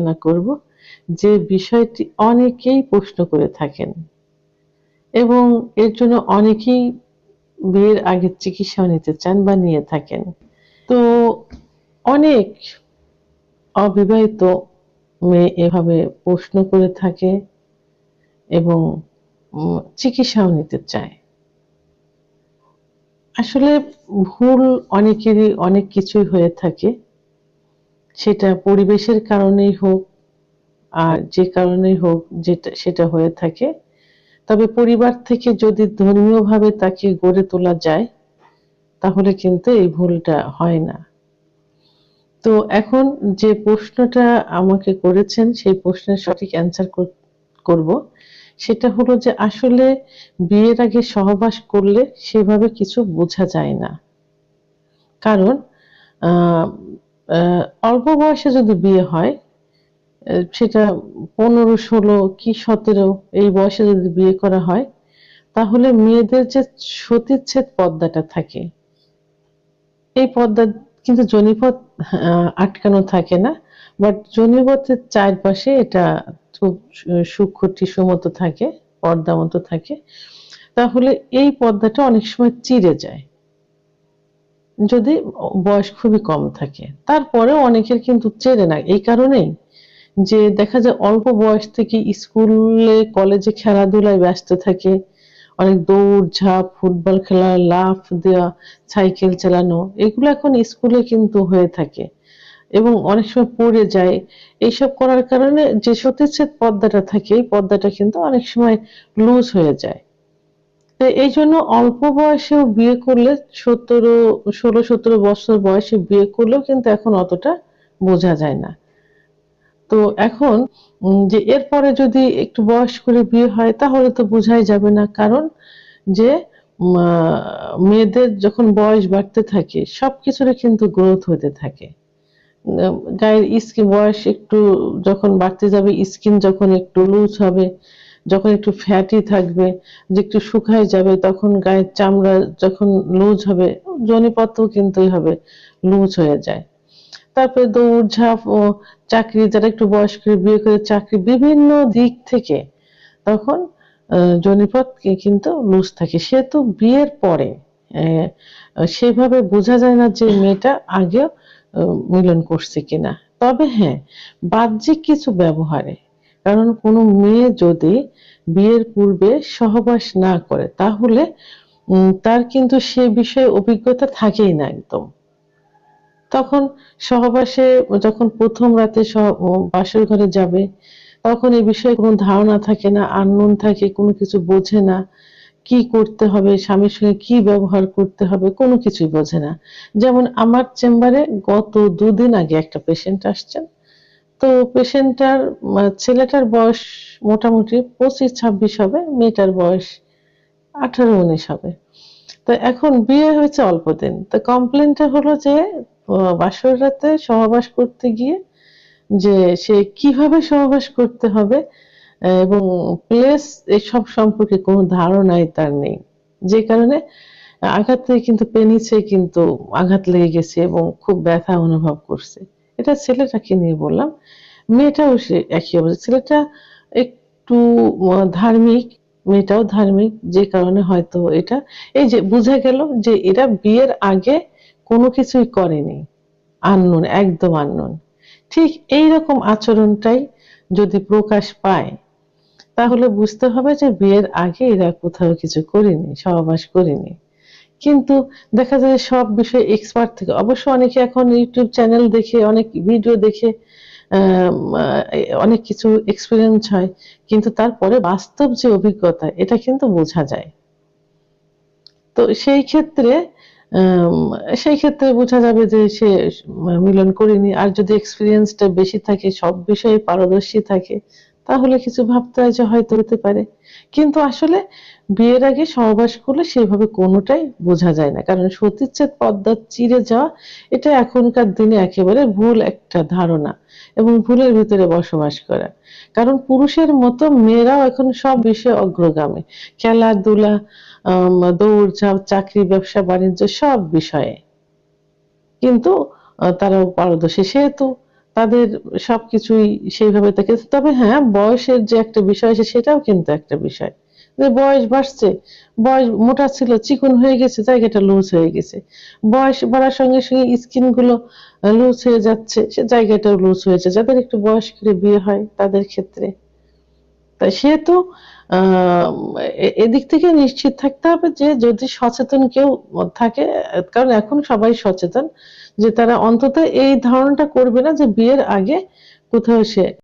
আলোচনা করব, যে বিষয়টি অনেকেই প্রশ্ন করে থাকেন এবং এর জন্য অনেকেই বিয়ের আগে চিকিৎসাও নিতে চান বা নিয়ে থাকেন। তো অনেক অবিবাহিত মেয়ে এভাবে প্রশ্ন করে থাকে এবং চিকিৎসাও নিতে চায়। আসলে ভুল অনেকেরই অনেক কিছুই হয়ে থাকে। সেটা পরিবেশের কারণেই হোক আর যে কারণেই হোক, সেটা হয়ে থাকে। তবে পরিবার থেকে যদি ধর্মীয়ভাবে তাকে গড়ে তোলা যায়, তাহলে কিন্তু এই ভুলটা হয় না। তো এখন যে প্রশ্নটা আমাকে করেছেন, সেই প্রশ্নের সঠিক অ্যান্সার করব। সেটা হলো যে আসলে বিয়ের আগে সহবাস করলে সেভাবে কিছু বোঝা যায় না। কারণ আ আ অল্প বয়সে যদি বিয়ে হয়, সেটা ১৫, ১৬ কি ১৭ এই বয়সে যদি বিয়ে করা হয়, তাহলে মেয়েদের যে সতীচ্ছেদ পর্দাটা থাকে, এই পর্দা কিন্তু যোনিপথ আ আটকানো থাকে না। বাট যোনিপথের চারপাশে এটা খুব সূক্ষ্ম টিস্যুর মতো থাকে, পর্দা মতো থাকে। তাহলে এই পর্দাটা অনেক সময় চিড়ে যায়। যদি বয়স খুবই কম থাকে। তারপরেও অনেকের কিন্তু চেনে না। এই কারণেই যে দেখা যায় অল্প বয়স থেকে স্কুলে, কলেজে খেলাধুলায় ব্যস্ত থাকে। অনেক দৌড়ঝাঁপ, ফুটবল খেলা, লাফ দেওয়া, সাইকেল চালানো এগুলো এখন স্কুলে কিন্তু হয়ে থাকে এবং অনেক সময় পড়ে যায়। এইসব করার কারণে যে সতীচ্ছেদ পর্দাটা থাকে, এই পর্দাটা কিন্তু অনেক সময় লুজ হয়ে যায়। তো এইজন্য অল্প বয়সেও বিয়ে করলে ১৬-১৭ বছর বয়সে বিয়ে করলেও কিন্তু এখন অতটা বোঝা যায় না। তো এখন যে এরপরে যদি একটু বয়স করে বিয়ে হয় তাহলে তো বোঝাই যাবে না। কারণ যে মা মেয়েদের যখন বয়স বাড়তে থাকে সবকিছুরই কিন্তু গ্রোথ হতে থাকে। গায়ের বয়স একটু যখন বাড়তে যাবে, স্কিন যখন একটু লুজ হবে, যখন একটু ফ্যাটি থাকবে, যে একটু শুকায় যাবে, তখন গায়ের চামড়া যখন লুজ হবে, যোনিপথও কিন্তু এভাবে লুজ হয়ে যায়। তারপরে দৌড়ঝাঁপ ও চাকরি, যারা একটু বয়স করে বিয়ে করে চাকরি, বিভিন্ন দিক থেকে তখন যোনিপথ কিন্তু লুজ থাকে। সেহেতু বিয়ের পরে সেভাবে বোঝা যায় না যে মেয়েটা আগেও মিলন করছে কিনা। তবে হ্যাঁ, বাহ্যিক কিছু ব্যবহারে, কারণ কোনো মেয়ে যদি বিয়ের পূর্বে সহবাস না করে তাহলে তার কিন্তু সে বিষয়ে অভিজ্ঞতা থাকেই না একদম। তখন সহবাসে যখন ১ম রাতে বাসর ঘরে যাবে, তখন এ বিষয়ে কোন ধারণা থাকে না, unknown থাকে, কোন কিছু বোঝে না। কি করতে হবে, স্বামীর সঙ্গে কি ব্যবহার করতে হবে, কোন কিছুই বোঝে না। যেমন আমার চেম্বারে গত ২ দিন আগে একটা পেশেন্ট আসছেন। তো পেশেন্টটার ছেলেটার বয়স মোটামুটি ২৫-২৬ হবে, মেয়েটার বয়স ১৮-১৯ হবে। তো এখন বিয়ে হয়েছে অল্প দিন। তো কমপ্লেইনটা হলো যে বাসর রাতে সহবাস করতে গিয়ে যে সে কিভাবে সহবাস করতে হবে এবং প্লেস এসব সম্পর্কে কোনো ধারণাই তার নেই। যে কারণে আঘাত থেকে কিন্তু পেনিসে কিন্তু আঘাত লেগে গেছে এবং খুব ব্যথা অনুভব করছে। এটা ছেলেটাকে নিয়ে বললাম। মেয়েটাও সে একই অবস্থা। ছেলেটা একটু ধার্মিক, মেয়েটাও ধার্মিক, যে কারণে হয়তো এটা এই যে বুঝা গেল যে এরা বিয়ের আগে কোনো কিছুই করেনি। unknown, একদম unknown। ঠিক এইরকম আচরণটাই যদি প্রকাশ পায়, তাহলে বুঝতে হবে যে বিয়ের আগে এরা কোথাও কিছু করেনি, সহবাস করেনি। কিন্তু দেখা যায় সব বিষয়ে এক্সপার্ট থেকে, অবশ্য অনেকে এখন YouTube চ্যানেল দেখে, অনেক ভিডিও দেখে আম আ অনেক কিছু এক্সপেরিয়েন্স হয়। কিন্তু তারপরে বাস্তব যে অভিজ্ঞতা, এটা কিন্তু বোঝা যায়। তো আম সেই ক্ষেত্রে বোঝা যাবে যে সে মিলন করেনি। আর যদি এক্সপেরিয়েন্স টা বেশি থাকে, সব বিষয়ে পারদর্শী থাকে, তাহলে কিছু ভাবতে হয় যে হয়তো হতে পারে। কিন্তু আসলে বিয়ের আগে সহবাস করলে সেভাবে কোনটাই বোঝা যায় না। কারণ সতীচ্ছেদ পর্দা চিরে যাওয়া, এটা এখনকার দিনে একেবারে ভুল একটা ধারণা এবং ভুলের ভিতরে বসবাস করা। কারণ পুরুষের মতো মেয়েরাও এখন সব বিষয়ে অগ্রগামী। খেলাধুলা, দৌড়ঝাঁপ, চাকরি, ব্যবসা-বাণিজ্য সব বিষয়ে। কিন্তু তারাও পারদর্শী। সেহেতু তাদের সবকিছুই সেইভাবে থাকে। তবে হ্যাঁ, বয়সের যে একটা বিষয় আছে সেটাও কিন্তু একটা বিষয়। যে বয়স বাড়ছে, বয়স মোটা ছিল চিকন হয়ে গেছে, জায়গাটা লুজ হয়ে গেছে। বয়স বাড়ার সঙ্গে, সঙ্গে স্কিন গুলো লুজ হয়ে যাচ্ছে, সে জায়গাটাও লুজ হয়েছে। যাদের একটু বয়স করে বিয়ে হয় তাদের ক্ষেত্রে। তাই সেহেতু আম এদিক থেকে নিশ্চিত থাকতে হবে যে যদি সচেতন কেউ থাকে, কারণ এখন সবাই সচেতন যে তারা অন্তত এই ধারণাটা করবে না যে বিয়ের আগে কোথাও সে